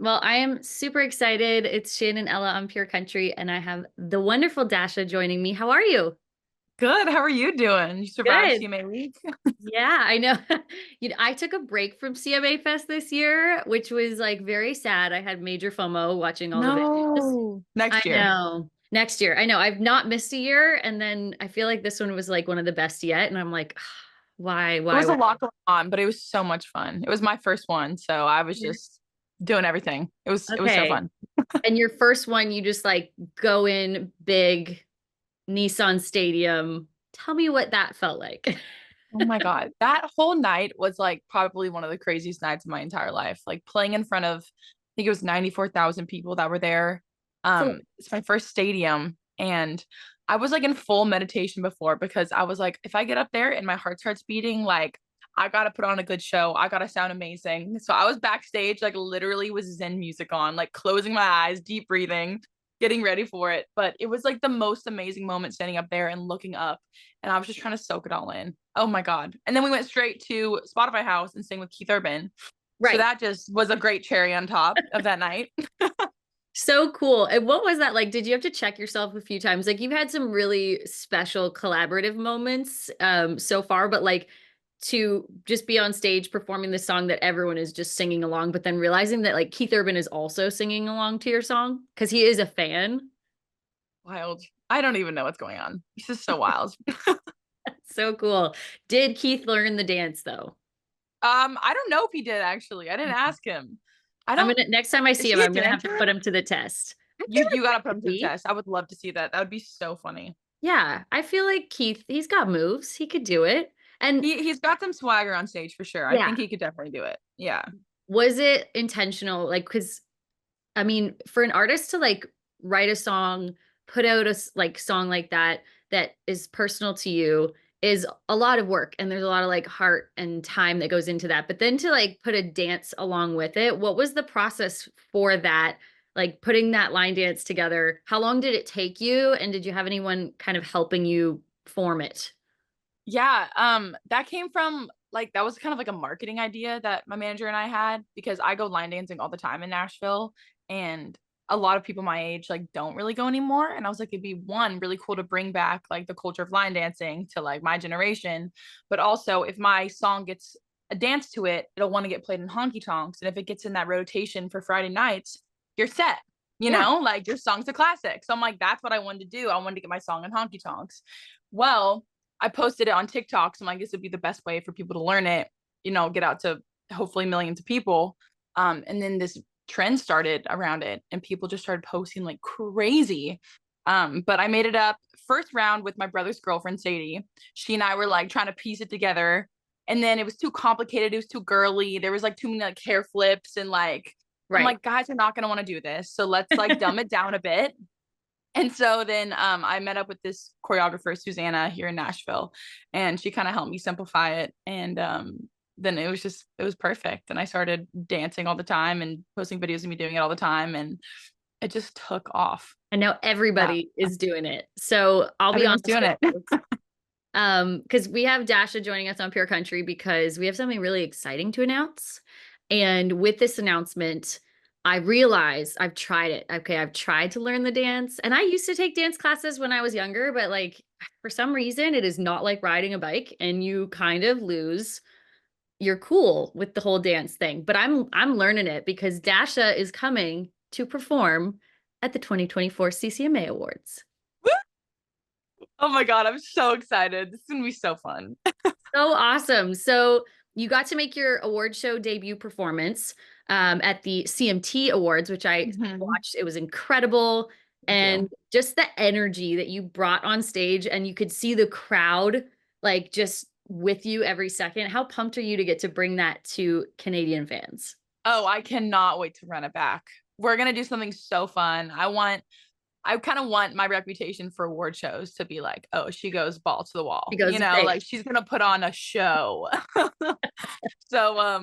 Well, I am super excited. It's Shannon Ella on Pure Country, and I have the wonderful Dasha joining me. How are you? Good. How are you doing? You survived Good. CMA week? Yeah, I know. I took a break from CMA Fest this year, which was like very sad. I had major FOMO watching all the videos. No. I Next year. know. Next year. I know. I've not missed a year. And then I feel like this one was like one of the best yet. And I'm like, why, There why, was a why? lot going on, but it was so much fun. It was my first one, so I was just doing everything. It was so Okay. fun. And your first one, you just like go in big, Nissan Stadium. Tell me what that felt like. Oh my God. That whole night was like probably one of the craziest nights of my entire life. Like playing in front of, I think it was 94,000 people that were there. So, It's my first stadium, and I was like in full meditation before because I was like, if I get up there and my heart starts beating, like I gotta put on a good show. I gotta sound amazing. So I was backstage, like literally with Zen music on, like closing my eyes, deep breathing, getting ready for it. But it was like the most amazing moment standing up there and looking up, and I was just trying to soak it all in. Oh my God. And then we went straight to Spotify House and sang with Keith Urban. So right. that just was a great cherry on top of that night. So cool. And what was that like? Did you have to check yourself a few times? Like you've had some really special collaborative moments so far, but like to just be on stage performing the song that everyone is just singing along, but then realizing that like Keith Urban is also singing along to your song because he is a fan. Wild. I don't even know what's going on. This is so wild. So cool. Did Keith learn the dance though? I don't know if he did actually. I didn't ask him. I I'm don't gonna next time I Is see him, he a I'm gonna have to dancer? put him to the test. I feel You like gotta put him to the maybe. test. I would love to see that. That would be so funny. Yeah, I feel like Keith, he's got moves. He could do it. And He's got some swagger on stage for sure. I yeah, think he could definitely do it. Yeah. was it intentional? Like, because I mean, for an artist to like write a song, put out a like song like that that is personal to you is a lot of work, and there's a lot of like heart and time that goes into that. But then to like put a dance along with it, what was the process for that? Like putting that line dance together, how long did it take you? And did you have anyone kind of helping you form it? Yeah, that came from like that was kind of like a marketing idea that my manager and I had because I go line dancing all the time in Nashville, and a lot of people my age like don't really go anymore, and I was like it'd be one really cool to bring back like the culture of line dancing to like my generation, but also if my song gets a dance to it, it'll want to get played in honky tonks, and if it gets in that rotation for Friday nights, you're set. Yeah. Like your song's a classic. So I'm like, that's what I wanted to do. I wanted to get my song in honky tonks. Well, I posted it on TikTok, so I guess it'd be the best way for people to learn it, get out to hopefully millions of people. And then this trend started around it, and people just started posting like crazy. But I made it up first round with my brother's girlfriend, Sadie. She and I were like trying to piece it together. And then it was too complicated. It was too girly. There was like too many like hair flips and like, I'm Right. like, guys are not going to want to do this. So let's like dumb it down a bit. And so then I met up with this choreographer, Susanna, here in Nashville, and she kind of helped me simplify it. And then it was perfect. And I started dancing all the time and posting videos of me doing it all the time. And it just took off. And now Yeah, everybody is doing it. So I'll be everyone's honest doing with it. you. Because we have Dasha joining us on Pure Country because we have something really exciting to announce. And with this announcement, I realized I've tried it. Okay, I've tried to learn the dance. And I used to take dance classes when I was younger, but like for some reason, it is not like riding a bike and you kind of lose your cool with the whole dance thing. But I'm learning it because Dasha is coming to perform at the 2024 CCMA Awards. Oh my God, I'm so excited. This is going to be so fun. So awesome. So you got to make your award show debut performance at the CMT Awards, which I Mhm. watched. It was incredible. Thank And you. just the energy that you brought on stage, and you could see the crowd like just with you every second. How pumped are you to get to bring that to Canadian fans? Oh, I cannot wait to run it back. We're going to do something so fun. I kind of want my reputation for award shows to be like, oh, she goes ball to the He wall, goes, great. like she's gonna put on a show. So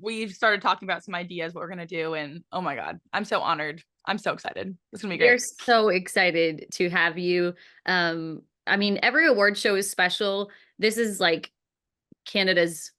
we've started talking about some ideas what we're gonna do, and oh my God, I'm so honored. I'm so excited. It's gonna be We are great. so excited to have you. I mean, every award show is special. This is like Canada's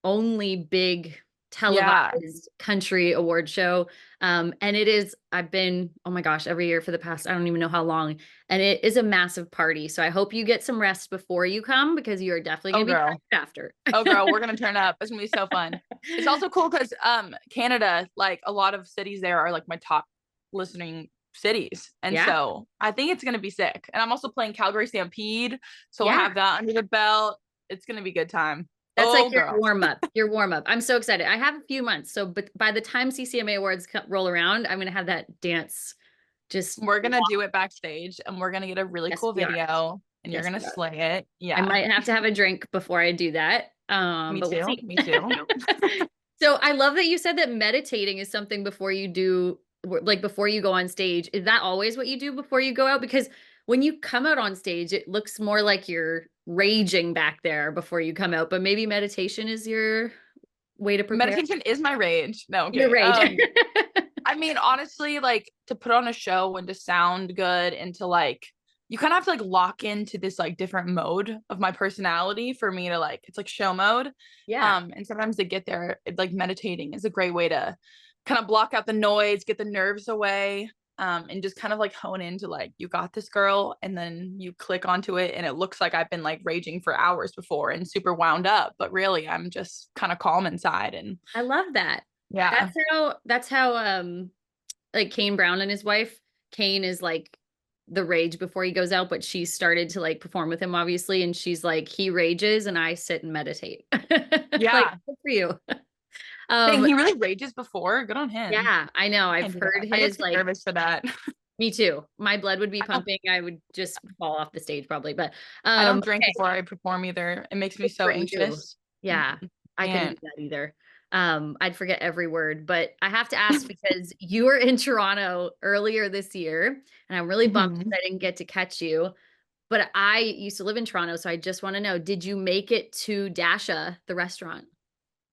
only big Yeah. televised country award show. And it is, I've been, oh my gosh, every year for the past, I don't even know how long. And it is a massive party. So I hope you get some rest before you come because you are definitely Oh going to be girl. tired after. Oh girl, we're gonna turn up. It's gonna be so fun. It's also cool because Canada, like a lot of cities there are like my top listening cities. And Yeah. so I think it's gonna be sick. And I'm also playing Calgary Stampede. So we'll Yeah. have that under the belt. It's gonna be a good time. That's like Oh girl. your warm up. I'm so excited. I have a few months. So, but by the time CCMA awards roll around, I'm going to have that dance just, We're gonna do it backstage and we're gonna get a really yes, cool we are. video and you're Yes, gonna we are. slay it. I Yeah. might have to have a drink before I do that. Me But we'll too. see. Me too. So I love that you said that meditating is something before you do, like before you go on stage. Is that always what you do before you go out? Because when you come out on stage, it looks more like you're raging back there before you come out. But maybe meditation is your way to prepare. Meditation is my rage. No, I'm Your kidding. rage. I mean, honestly, like to put on a show and to sound good and to like, you kind of have to like lock into this like different mode of my personality for me to like, it's like show mode. Yeah. And sometimes to get there, like meditating is a great way to kind of block out the noise, get the nerves away, and just kind of like hone into like, you got this girl. And then you click onto it and it looks like I've been like raging for hours before and super wound up, but really I'm just kind of calm inside. And I love that. yeah. That's how like Kane Brown and his wife, Kane is like the rage before he goes out, but she started to like perform with him obviously and she's like he rages and I sit and meditate. Like Yeah. good for you. Dang, Um he really rages before. Good on him. yeah, I know. I I've can't do heard that. I get his too like nervous for that. me too. My blood would be I don't pumping. I would just fall off the stage probably. But I don't drink okay, before I perform either. It makes me good so for you. anxious. Yeah, I couldn't And do that either. I'd forget every word, but I have to ask because you were in Toronto earlier this year, and I'm really bummed Mhm. that I didn't get to catch you. But I used to live in Toronto, so I just want to know, did you make it to Dasha, the restaurant?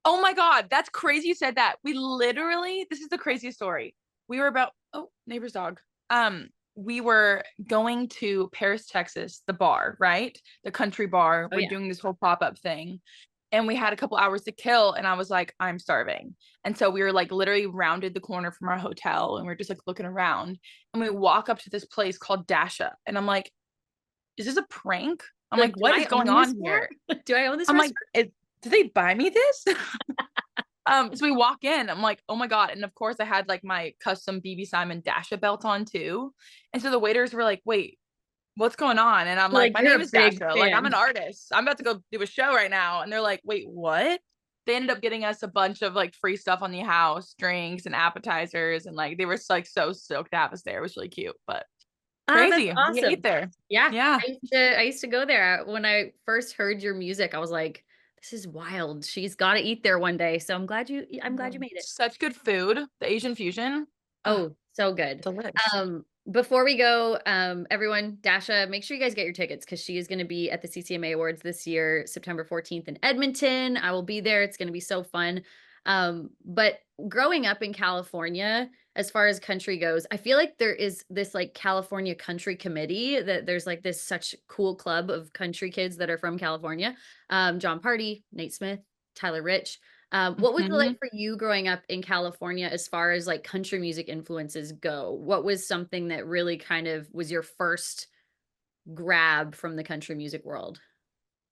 Oh my God, that's crazy you said that. We literally, this is the craziest story. We were about, oh, neighbor's dog. We were going to Paris, Texas, the bar, right? The country bar. Oh We're yeah. doing this whole pop-up thing. And we had a couple hours to kill. And I was like, I'm starving. And so we were like literally rounded the corner from our hotel and we are just like looking around. And we walk up to this place called Dasha. And I'm like, is this a prank? I'm Like, like, do what I is going own this on bar? here? Do I own this I'm like, restaurant? did they buy me this? So we walk in, I'm like, oh my God. And of course I had like my custom BB Simon Dasha belt on too. And so the waiters were like, wait, what's going on? And I'm like, Like, my you're name a is big Dasha. Like, I'm fan. an artist. I'm about to go do a show right now. And they're like, wait, what? They ended up getting us a bunch of like free stuff on the house, drinks and appetizers. And like, they were like so stoked to have us there. It was really cute, but Oh, that's crazy. We ate awesome. there. Yeah, Yeah. I used to go there. When I first heard your music, I was like, this is wild. She's got to eat there one day. So I'm glad you made it. Such good food. The Asian fusion. Oh, Oh, so good. delicious. Before we go, everyone, Dasha, make sure you guys get your tickets because she is going to be at the CCMA Awards this year, September 14th in Edmonton. I will be there. It's going to be so fun. But growing up in California, as far as country goes, I feel like there is this like California Country Committee that there's like this such cool club of country kids that are from California. John Party, Nate Smith, Tyler Rich. What was it like Mhm. for you growing up in California as far as like country music influences go? What was something that really kind of was your first grab from the country music world?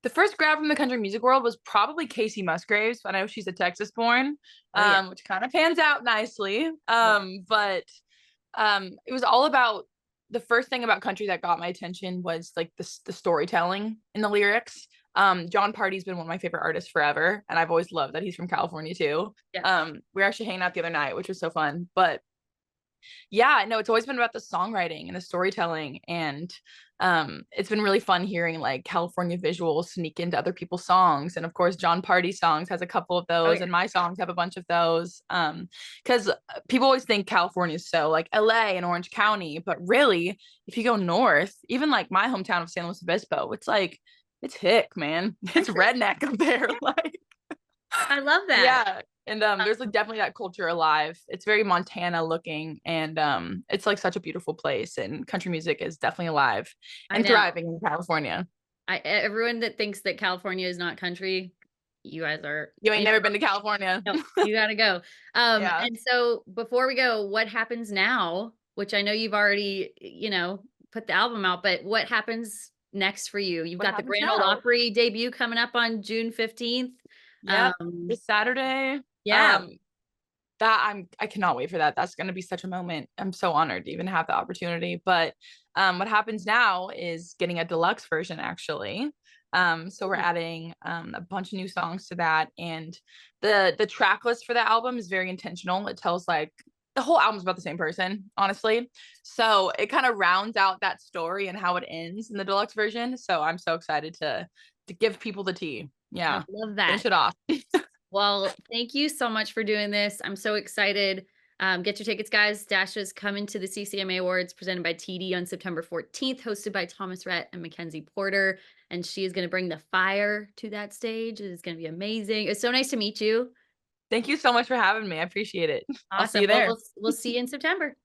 The first grab from the country music world was probably Casey Musgraves. I know she's a Texas born, Oh yeah. which kind of pans out nicely. Yeah. But it was all about the first thing about country that got my attention was like the storytelling in the lyrics. John Party's been one of my favorite artists forever, and I've always loved that he's from California too. Yeah. We were actually hanging out the other night, which was so fun. But yeah, no, it's always been about the songwriting and the storytelling. And it's been really fun hearing like California visuals sneak into other people's songs. And of course, John Party songs has a couple of Oh those, yeah. and my songs have a bunch of those. Because people always think California is so like LA and Orange County, but really, if you go north, even like my hometown of San Luis Obispo, it's like it's hick, man. It's Country. redneck up there. Like I love that. yeah. And there's like definitely that culture alive. It's very Montana looking, and it's like such a beautiful place, and country music is definitely alive I and know. thriving in California. Everyone that thinks that California is not country, You guys are, You ain't never been to California. no, you gotta go. Yeah. And so before we go, what happens now? Which I know you've already, put the album out, but what happens next for you? You've What got the happens Grand Ole now? Opry debut coming up on June 15th. Yep. This Saturday. Yeah. I cannot wait for that. That's going to be such a moment. I'm so honored to even have the opportunity. But what happens now is getting a deluxe version, actually. So we're adding a bunch of new songs to that, and the track list for the album is very intentional. It tells like the whole album's about the same person, honestly. So it kind of rounds out that story and how it ends in the deluxe version. So I'm so excited to give people the tea. I Yeah, love that. finish it off. Well, thank you so much for doing this. I'm so excited. Get your tickets, guys. Dasha's coming to the CCMA Awards presented by TD on September 14th, hosted by Thomas Rhett and Mackenzie Porter. And she is going to bring the fire to that stage. It is going to be amazing. It's so nice to meet you. Thank you so much for having me. I appreciate it. I'll see Awesome. you Well, there. we'll see you in September.